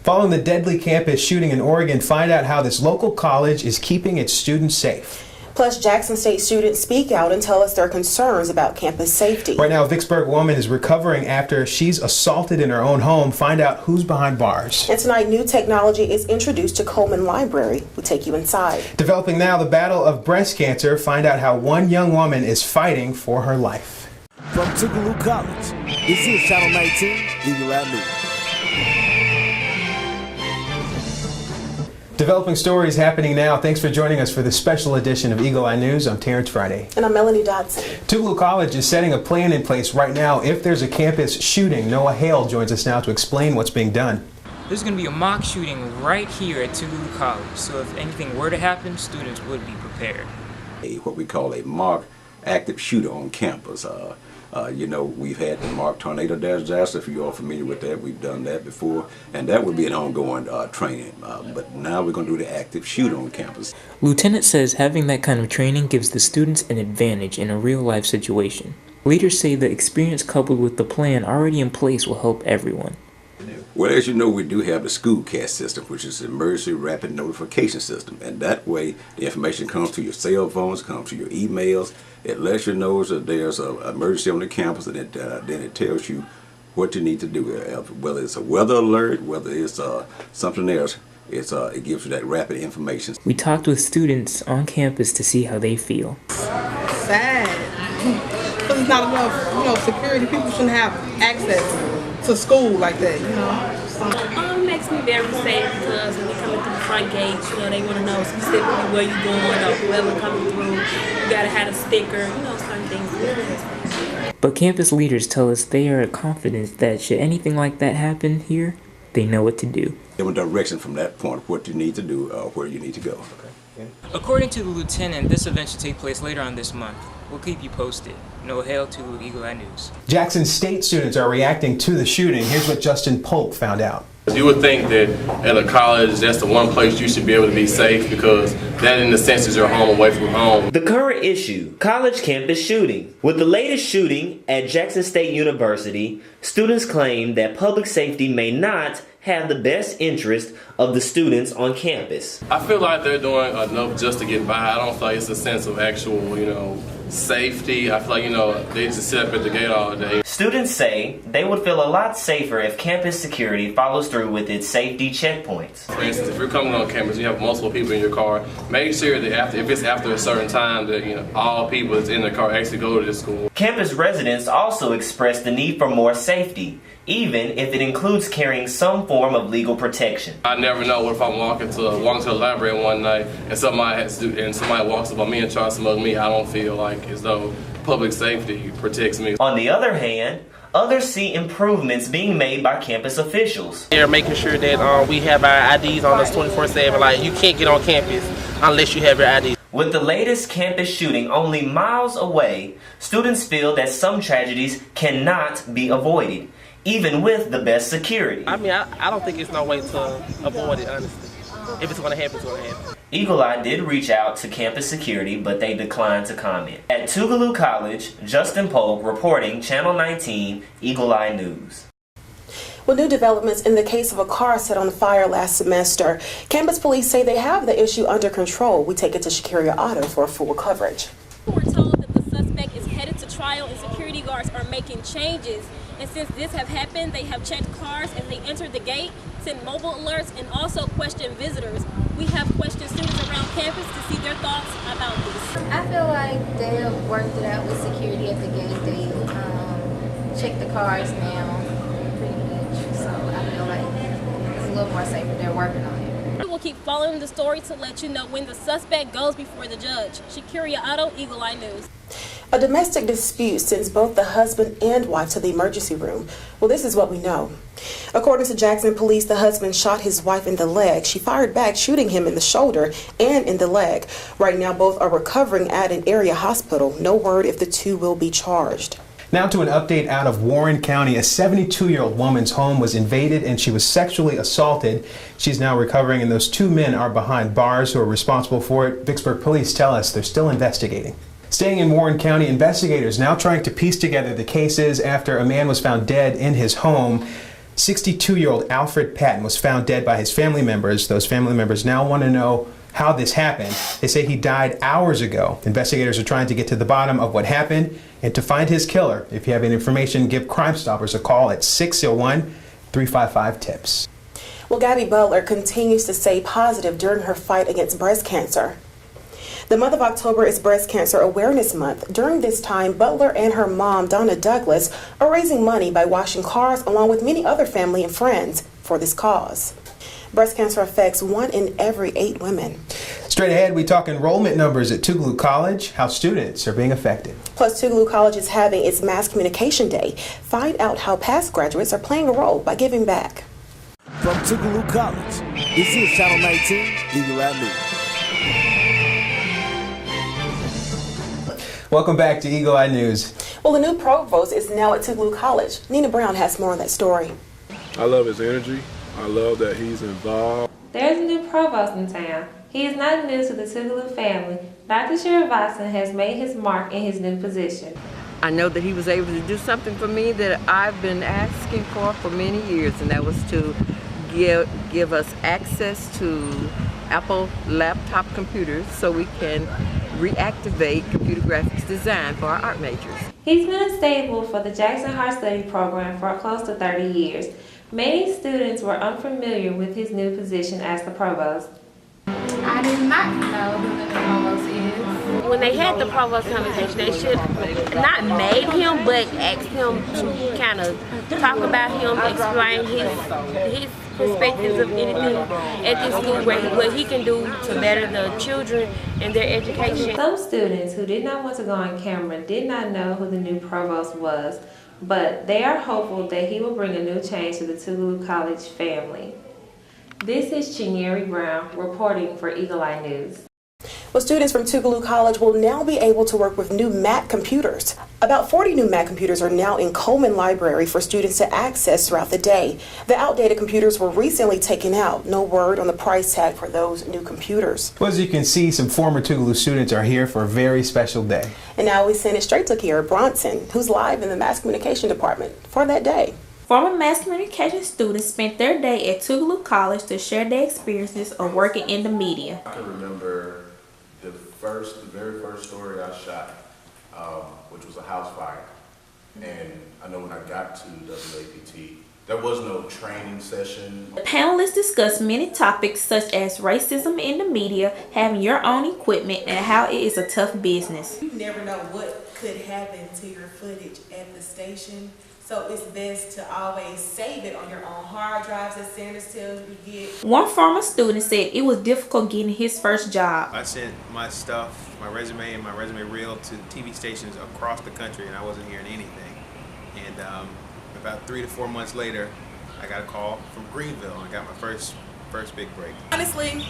Following the deadly campus shooting in Oregon, find out how this local college is keeping its students safe. Plus, Jackson State students speak out and tell us their concerns about campus safety. Right now, a Vicksburg woman is recovering after she's assaulted in her own home. Find out who's behind bars. And tonight, new technology is introduced to Coleman Library. We'll take you inside. Developing now, the battle of breast cancer. Find out how one young woman is fighting for her life. From Tougaloo College, this is Channel 19, Eagle Eye News. Developing stories happening now. Thanks for joining us for this special edition of Eagle Eye News. I'm Terrance Friday. And I'm Melanie Dotson. Tougaloo College is setting a plan in place right now if there's a campus shooting. Noah Hale joins us now to explain what's being done. There's going to be a mock shooting right here at Tougaloo College, so if anything were to happen, students would be prepared. What we call a mock active shooter on campus. You know, we've had the mock tornado disaster. If you're all familiar with that, we've done that before, and that would be an ongoing training. But now we're going to do the active shooter on campus. Lieutenant says having that kind of training gives the students an advantage in a real-life situation. Leaders say the experience coupled with the plan already in place will help everyone. Well, as you know, we do have the Schoolcast system, which is an emergency rapid notification system, and that way the information comes to your cell phones, comes to your emails. It lets you know that there's an emergency on the campus, and then it tells you what you need to do. Whether it's a weather alert, whether it's something else, it gives you that rapid information. We talked with students on campus to see how they feel. Sad, because it's not enough, security. People shouldn't have access to school like that, It makes me very safe because when you come in through the front gate, they want to know specifically where you're going or whoever coming through. You gotta have a sticker, certain things. But campus leaders tell us they are confident that should anything like that happen here, they know what to do. Give a direction from that point, what you need to do, where you need to go. According to the lieutenant, this event should take place later on this month. We'll keep you posted. Noah Hale to Eagle Eye News. Jackson State students are reacting to the shooting. Here's what Justin Polk found out. You would think that at a college, that's the one place you should be able to be safe because that in a sense is your home away from home. The current issue, college campus shooting. With the latest shooting at Jackson State University, students claim that public safety may not have the best interest of the students on campus. I feel like they're doing enough just to get by. I don't feel like it's a sense of actual, safety. I feel like, they just sit up at the gate all day. Students say they would feel a lot safer if campus security follows through with its safety checkpoints. For instance, if you're coming on campus, you have multiple people in your car, make sure that if it's after a certain time that, all people that's in the car actually go to the school. Campus residents also express the need for more safety, even if it includes carrying some form of legal protection. I never know what if I'm walking to the library one night and somebody walks up on me and tries to smug me. I don't feel like as though public safety protects me. On the other hand, others see improvements being made by campus officials. They're making sure that we have our IDs on us 24/7. Like, you can't get on campus unless you have your ID. With the latest campus shooting only miles away, students feel that some tragedies cannot be avoided, even with the best security. I don't think it's no way to avoid it, honestly. If it's going to happen, it's going to happen. Eagle Eye did reach out to campus security, but they declined to comment. At Tougaloo College, Justin Polk reporting Channel 19 Eagle Eye News. With new developments in the case of a car set on fire last semester, campus police say they have the issue under control. We take it to Shakiria Auto for full coverage. We're told that the suspect is headed to trial and security guards are making changes. And since this have happened, they have checked cars as they enter the gate, sent mobile alerts, and also questioned visitors. We have questioned students around campus to see their thoughts about this. I feel like they have worked it out with security at the gate. They check the cars now pretty much. So I feel like it's a little more safer. They're working on it. We will keep following the story to let you know when the suspect goes before the judge. Shakiria Auto, Eagle Eye News. A domestic dispute sends both the husband and wife to the emergency room. Well, this is what we know. According to Jackson police, the husband shot his wife in the leg. She fired back, shooting him in the shoulder and in the leg. Right now, both are recovering at an area hospital. No word if the two will be charged. Now to an update out of Warren County. A 72-year-old woman's home was invaded and she was sexually assaulted. She's now recovering, and those two men are behind bars who are responsible for it. Vicksburg police tell us they're still investigating. Staying in Warren County, investigators now trying to piece together the cases after a man was found dead in his home. 62-year-old Alfred Patton was found dead by his family members. Those family members now want to know how this happened. They say he died hours ago. Investigators are trying to get to the bottom of what happened and to find his killer. If you have any information, give Crime Stoppers a call at 601-355-TIPS. Well, Gabby Butler continues to stay positive during her fight against breast cancer. The month of October is Breast Cancer Awareness Month. During this time, Butler and her mom, Donna Douglas, are raising money by washing cars along with many other family and friends for this cause. Breast cancer affects 1 in every 8 women. Straight ahead, we talk enrollment numbers at Tougaloo College, how students are being affected. Plus, Tougaloo College is having its Mass Communication Day. Find out how past graduates are playing a role by giving back. From Tougaloo College, this is Channel 19, Eagle Eye News. Welcome back to Eagle Eye News. Well, the new provost is now at Tougaloo College. Nina Brown has more on that story. I love his energy. I love that he's involved. There's a new provost in town. He is not new to the Tougaloo family. Dr. Dotson has made his mark in his new position. I know that he was able to do something for me that I've been asking for many years, and that was to give us access to Apple laptop computers so we can reactivate computer graphics design for our art majors. He's been a staple for the Jackson High Study program for close to 30 years. Many students were unfamiliar with his new position as the provost. I did not know who the provost is. When they had the provost conversation, they should not made him, but asked him to kind of talk about him, explain his perspectives of anything at this school, what he can do to better the children and their education. Some students who did not want to go on camera did not know who the new provost was, but they are hopeful that he will bring a new change to the Tougaloo College family. This is Chinyeri Brown reporting for Eagle Eye News. Well, students from Tougaloo College will now be able to work with new Mac computers. About 40 new Mac computers are now in Comm Library for students to access throughout the day. The outdated computers were recently taken out. No word on the price tag for those new computers. Well, as you can see, some former Tougaloo students are here for a very special day. And now we send it straight to Kiera Bronson, who's live in the Mass Communication Department for that day. Former mass communication students spent their day at Tougaloo College to share their experiences of working in the media. I can remember the very first story I shot, which was a house fire. And I know when I got to WAPT, there was no training session. The panelists discussed many topics such as racism in the media, having your own equipment, and how it is a tough business. You never know what could happen to your footage at the station. So it's best to always save it on your own hard drives, as Sanders tells you to get. One former student said it was difficult getting his first job. I sent my stuff, my resume and my resume reel to TV stations across the country, and I wasn't hearing anything. And about 3 to 4 months later, I got a call from Greenville. I got my first big break. Honestly,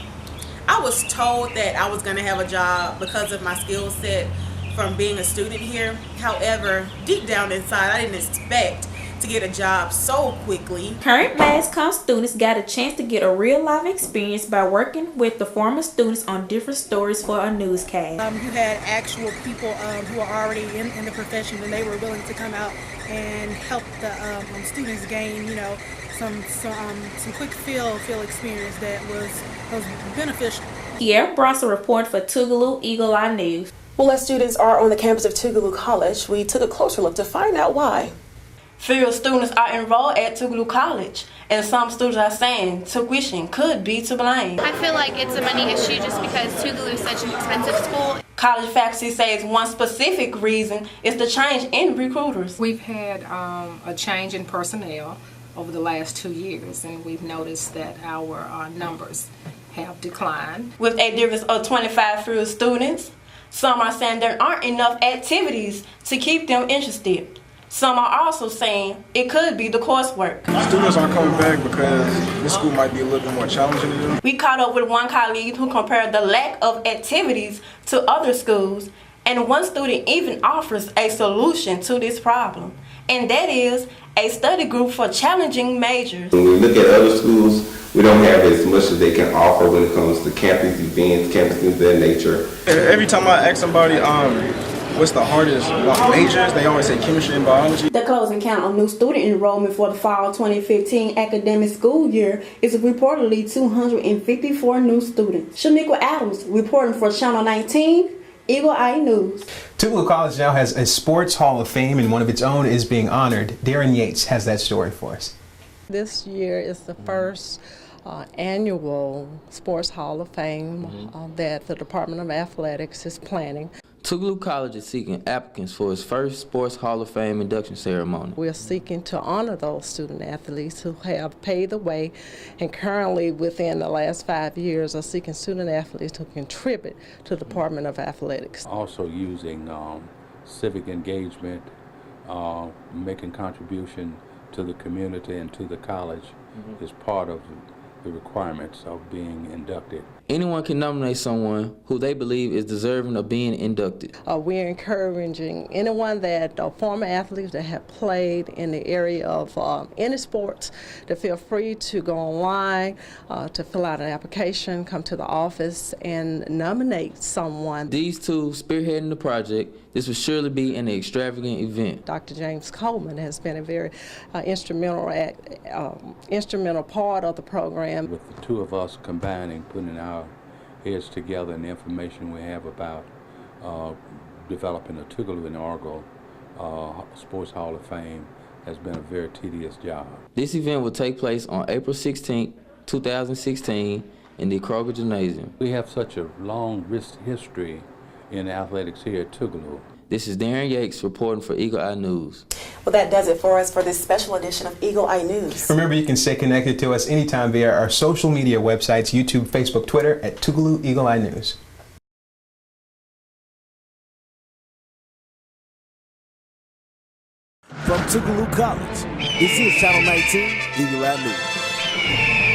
I was told that I was going to have a job because of my skill set from being a student here. However, deep down inside, I didn't expect to get a job so quickly. Current Mass Comm students got a chance to get a real life experience by working with the former students on different stories for a newscast. You had actual people who are already in the profession, and they were willing to come out and help the students gain, some quick feel experience that was beneficial. Kiera Bronson reported for Tougaloo Eagle Eye News. Well, as students are on the campus of Tougaloo College, we took a closer look to find out why. Fewer students are enrolled at Tougaloo College, and some students are saying tuition could be to blame. I feel like it's a money issue just because Tougaloo is such an expensive school. College faculty says one specific reason is the change in recruiters. We've had a change in personnel over the last 2 years, and we've noticed that our numbers have declined. With a difference of 25 fewer students, some are saying there aren't enough activities to keep them interested. Some are also saying it could be the coursework. Students aren't coming back because this school might be a little bit more challenging to them. We caught up with one colleague who compared the lack of activities to other schools, and one student even offers a solution to this problem, and that is a study group for challenging majors. When we look at other schools, we don't have as much as they can offer when it comes to campus events, campus things of that nature. Every time I ask somebody, what's the hardest majors? They always say chemistry and biology. The closing count on new student enrollment for the fall 2015 academic school year is reportedly 254 new students. Shaniqua Adams reporting for Channel 19, Eagle Eye News. Tougaloo College now has a sports hall of fame, and one of its own is being honored. Darren Yates has that story for us. This year is the first annual Sports Hall of Fame that the Department of Athletics is planning. Tougaloo College is seeking applicants for its first Sports Hall of Fame induction ceremony. We're seeking to honor those student athletes who have paved the way, and currently within the last 5 years are seeking student athletes to contribute to the Department of Athletics. Also using civic engagement, making contribution to the community and to the college is part of the requirements of being inducted. Anyone can nominate someone who they believe is deserving of being inducted. We're encouraging anyone that former athletes that have played in the area of any sports to feel free to go online, to fill out an application, come to the office, and nominate someone. These two spearheading the project, this will surely be an extravagant event. Dr. James Coleman has been a very instrumental part of the program. With the two of us combining, putting our heads together and the information we have about developing a Tougaloo inaugural Sports Hall of Fame has been a very tedious job. This event will take place on April 16, 2016 in the Kroger Gymnasium. We have such a long history in athletics here at Tougaloo. This is Darren Yates reporting for Eagle Eye News. Well, that does it for us for this special edition of Eagle Eye News. Remember, you can stay connected to us anytime via our social media websites, YouTube, Facebook, Twitter, at Tougaloo Eagle Eye News. From Tougaloo College, this is Channel 19, Eagle Eye News.